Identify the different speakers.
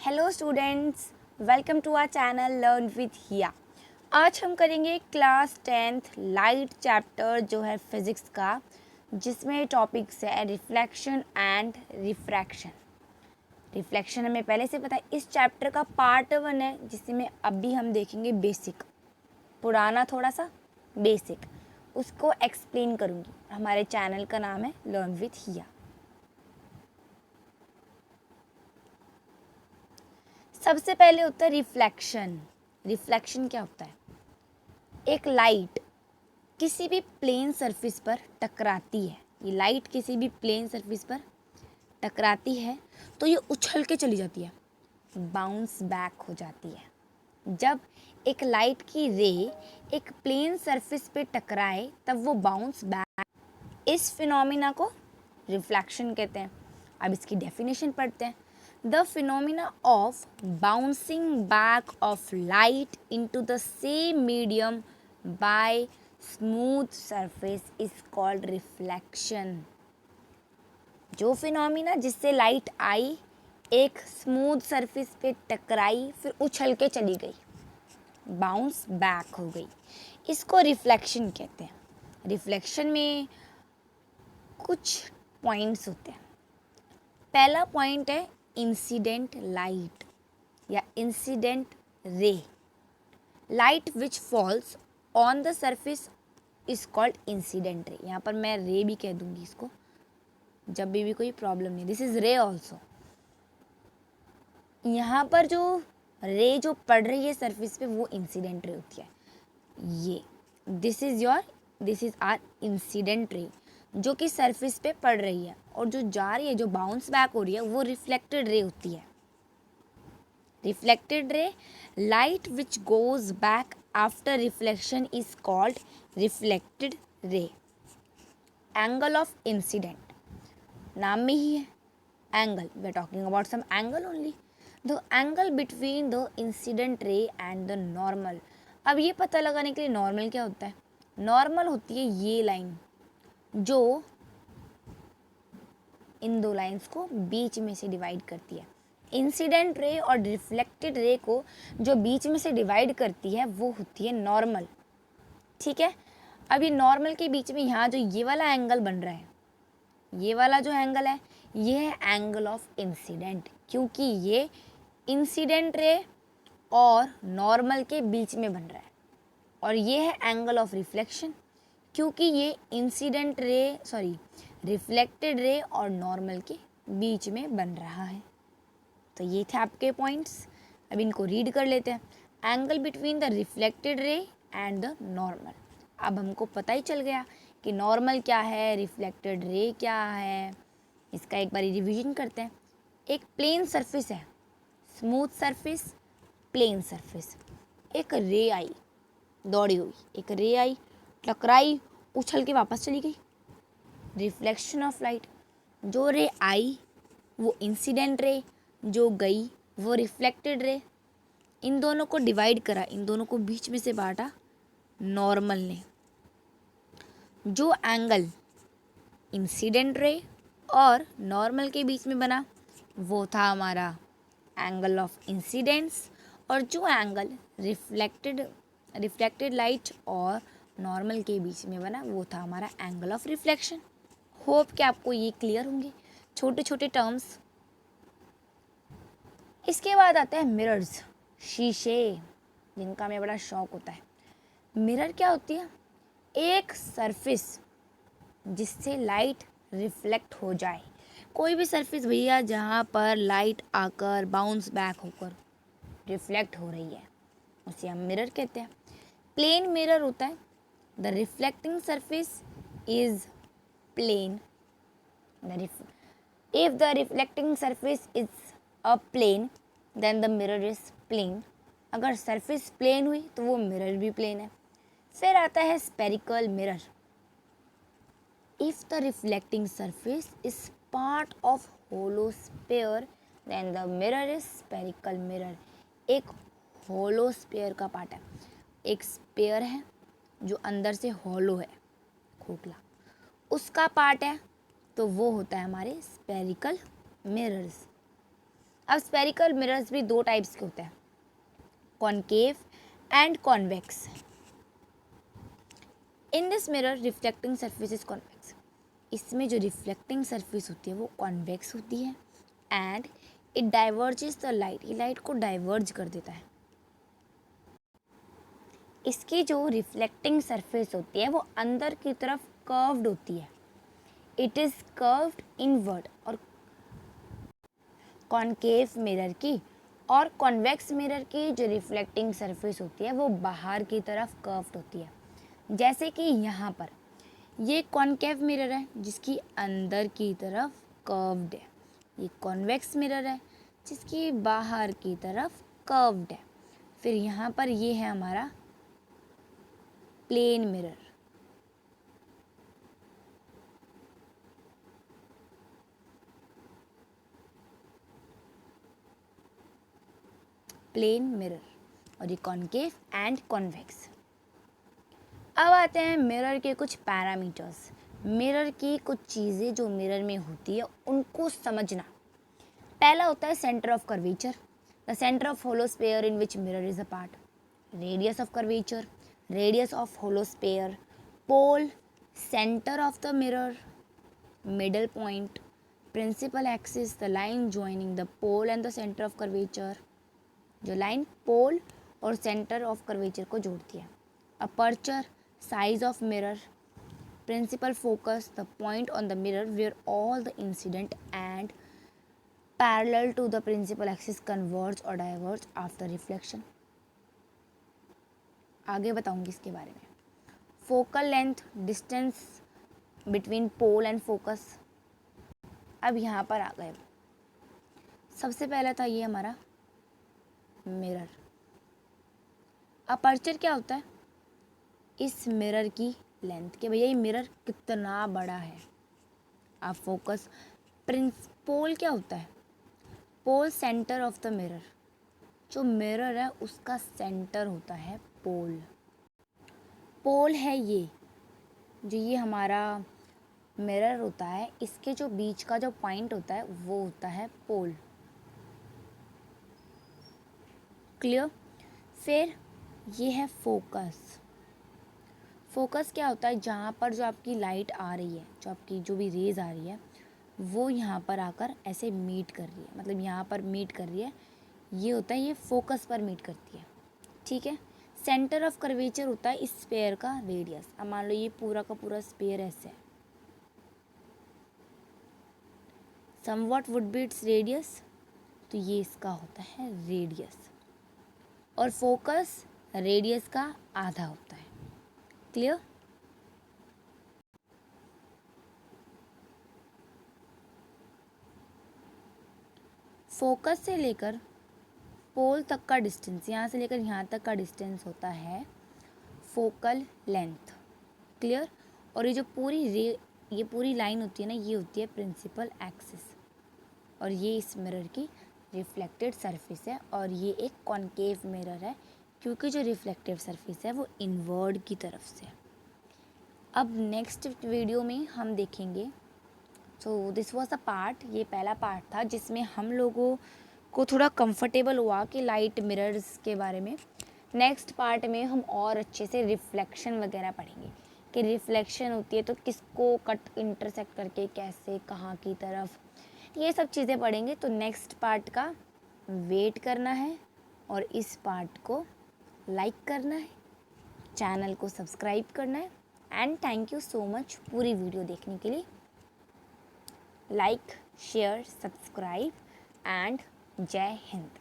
Speaker 1: Hello students, welcome to our channel learn with Hiya. आज हम करेंगे क्लास 10th लाइट चैप्टर जो है फिज़िक्स का, जिसमें टॉपिक्स है रिफ्लेक्शन एंड रिफ्रैक्शन। रिफ्लेक्शन हमें पहले से पता है, इस चैप्टर का पार्ट 1 है जिसमें अभी हम देखेंगे बेसिक, पुराना थोड़ा सा बेसिक, उसको एक्सप्लेन करूँगी। हमारे चैनल का नाम है लर्न विथ हिया। सबसे पहले होता है रिफ्लेक्शन। रिफ्लेक्शन क्या होता है? एक लाइट किसी भी प्लेन सरफेस पर टकराती है। ये लाइट किसी भी प्लेन सरफेस पर टकराती है तो ये उछल के चली जाती है, बाउंस बैक हो जाती है। जब एक लाइट की रे एक प्लेन सरफेस पे टकराए तब वो बाउंस बैक, इस फिनोमिना को रिफ्लेक्शन कहते हैं। अब इसकी डेफिनेशन पढ़ते हैं। The phenomena of bouncing back of light into the same medium bye smooth surface is called reflection. जो फिनोमिना जिससे लाइट आई, एक स्मूथ सरफेस पे टकराई, फिर उछल के चली गई, बाउंस बैक हो गई, इसको रिफ्लेक्शन कहते हैं। रिफ्लेक्शन में कुछ पॉइंट्स होते हैं। पहला पॉइंट है इंसिडेंट लाइट या incident ray. Light which falls on the surface is called incident ray. यहाँ पर मैं रे भी कह दूंगी इसको जब भी कोई प्रॉब्लम नहीं। दिस इज रे ऑल्सो। यहाँ पर जो रे जो पड़ रही है सरफेस पे वो इंसिडेंट रे होती है। ये this is are incident ray जो कि सरफेस पे पड़ रही है, और जो जा रही है, जो बाउंस बैक हो रही है, वो रिफ्लेक्टेड रे होती है। Reflected ray, light which goes back after reflection is called reflected ray. Angle of incident, नाम में ही है angle, we are talking about some angle only. The angle between the incident ray and the normal. अब ये पता लगाने के लिए नॉर्मल क्या होता है? नॉर्मल होती है ये लाइन जो इन दो लाइंस को बीच में से डिवाइड करती है। इंसिडेंट रे और रिफ्लेक्टेड रे को जो बीच में से डिवाइड करती है वो होती है नॉर्मल। ठीक है, अब ये नॉर्मल के बीच में यहाँ जो ये वाला एंगल बन रहा है, ये वाला जो एंगल है, ये है एंगल ऑफ इंसिडेंट, क्योंकि ये इंसिडेंट रे और नॉर्मल के बीच में बन रहा है। और ये है एंगल ऑफ रिफ्लेक्शन, क्योंकि ये इंसिडेंट रे रिफ्लेक्टेड रे और नॉर्मल के बीच में बन रहा है। तो ये थे आपके पॉइंट्स। अब इनको रीड कर लेते हैं। Angle between the reflected ray and the normal. अब हमको पता ही चल गया कि नॉर्मल क्या है, रिफ्लेक्टेड रे क्या है। इसका एक बार रिवीजन करते हैं। एक प्लेन सरफेस है, स्मूथ सरफेस, प्लेन सरफेस। एक रे आई दौड़ी हुई, एक रे आई, टकराई, उछल के वापस चली गई, रिफ्लेक्शन ऑफ लाइट। जो रे आई वो इंसिडेंट रे, जो गई वो रिफ्लेक्टेड रे। इन दोनों को डिवाइड करा, इन दोनों को बीच में से बांटा नॉर्मल ने। जो एंगल इंसिडेंट रे और नॉर्मल के बीच में बना वो था हमारा एंगल ऑफ इंसिडेंस, और जो एंगल रिफ्लेक्टेड लाइट और नॉर्मल के बीच में बना वो था हमारा एंगल ऑफ रिफ्लेक्शन। होप कि आपको ये क्लियर होंगे छोटे छोटे टर्म्स। इसके बाद आते हैं मिरर्स, शीशे, जिनका हमें बड़ा शौक होता है। मिरर क्या होती है? एक सरफेस जिससे लाइट रिफ्लेक्ट हो जाए। कोई भी सरफेस भैया जहाँ पर लाइट आकर बाउंस बैक होकर रिफ्लेक्ट हो रही है उसे हम मिरर कहते हैं। प्लेन मिरर होता है, the reflecting surface is plane. If the reflecting surface is a plane, then the mirror is plane. अगर सरफेस प्लेन हुई तो वो मिरर भी प्लेन है। फिर आता है spherical mirror. If the reflecting surface is part of hollow sphere, then the mirror is spherical mirror. एक hollow sphere का पार्ट है, एक स्पेयर है जो अंदर से hollow है, खोखला, उसका पार्ट है, तो वो होता है हमारे स्पेरिकल मिरर्स। अब स्पेरिकल मिरर्स भी दो टाइप्स के होते हैं, concave and convex. In this mirror reflecting surface is convex. इसमें जो रिफ्लेक्टिंग सरफेस होती है वो कॉन्वेक्स होती है and it diverges the light, ये लाइट को डाइवर्ज कर देता है। इसकी जो रिफ्लेक्टिंग सरफेस होती है वो अंदर की तरफ कर्व्ड होती है, इट इज़ कर्व्ड इनवर्ड। और कॉनकेव मिरर की और कॉन्वेक्स मिरर की जो रिफ्लेक्टिंग सरफेस होती है वो बाहर की तरफ कर्व्ड होती है। जैसे कि यहाँ पर ये कॉनकेव मिरर है जिसकी अंदर की तरफ कर्व्ड है, ये कॉन्वेक्स मिरर है जिसकी बाहर की तरफ कर्व्ड है। फिर यहाँ पर ये है हमारा प्लेन मिरर। प्लेन मिरर और ये कॉनकेव एंड कॉन्वेक्स। अब आते हैं मिरर के कुछ पैरामीटर्स, मिरर की कुछ चीज़ें जो मिरर में होती है उनको समझना। पहला होता है centre of curvature, the centre of hollow sphere in which mirror is a part, radius of curvature, radius of hollow sphere, pole, centre of the mirror, middle point, principal axis, the line joining the pole and the centre of curvature, जो line pole और centre of curvature को जोड़ती है, aperture, size of mirror, principal focus, the point on the mirror where all the incident and parallel to the principal axis converge or diverge after reflection। आगे बताऊंगी इसके बारे में। Focal length, distance between pole and focus. अब यहाँ पर आ गए, सबसे पहला था ये हमारा मिरर। अपर्चर क्या होता है, इस मिरर की लेंथ, कि भैया ये मिरर कितना बड़ा है। अब फोकस, पोल क्या होता है, पोल सेंटर ऑफ द मिरर, जो मिरर है उसका सेंटर होता है पोल। पोल है ये, जो ये हमारा मिरर होता है इसके जो बीच का जो पॉइंट होता है वो होता है पोल। क्लियर। फिर ये है फोकस। फोकस क्या होता है, जहाँ पर जो आपकी लाइट आ रही है, जो आपकी जो भी रेज आ रही है वो यहाँ पर आकर ऐसे मीट कर रही है, मतलब यहाँ पर मीट कर रही है, ये होता है, ये फोकस पर मीट करती है। ठीक है। सेंटर ऑफ कर्वेचर होता है इस स्फीयर का रेडियस। अब मान लो ये पूरा का पूरा स्फीयर ऐसे है, somewhat would be its radius, तो ये इसका होता है रेडियस। और फोकस रेडियस का आधा होता है। क्लियर। फोकस से लेकर पोल तक का डिस्टेंस, यहाँ से लेकर यहाँ तक का डिस्टेंस होता है फोकल लेंथ। क्लियर। और ये जो ये पूरी लाइन होती है ना, ये होती है प्रिंसिपल एक्सिस, और ये इस मिरर की रिफ्लेक्टेड सरफेस है। और ये एक कॉनकेव मिरर है क्योंकि जो रिफ्लेक्टिव सरफेस है वो इनवर्ड की तरफ से। अब नेक्स्ट वीडियो में हम देखेंगे, so this was a part, ये पहला पार्ट था जिसमें हम लोगों को थोड़ा कंफर्टेबल हुआ कि लाइट मिरर्स के बारे में। नेक्स्ट पार्ट में हम और अच्छे से रिफ्लेक्शन वगैरह पढ़ेंगे कि रिफ्लेक्शन होती है तो किसको कट इंटरसेक्ट करके कैसे, कहाँ की तरफ, ये सब चीज़ें पढ़ेंगे। तो नेक्स्ट पार्ट का वेट करना है और इस पार्ट को लाइक करना है, चैनल को सब्सक्राइब करना है। And thank you so much पूरी वीडियो देखने के लिए। लाइक, शेयर, सब्सक्राइब एंड जय हिंद।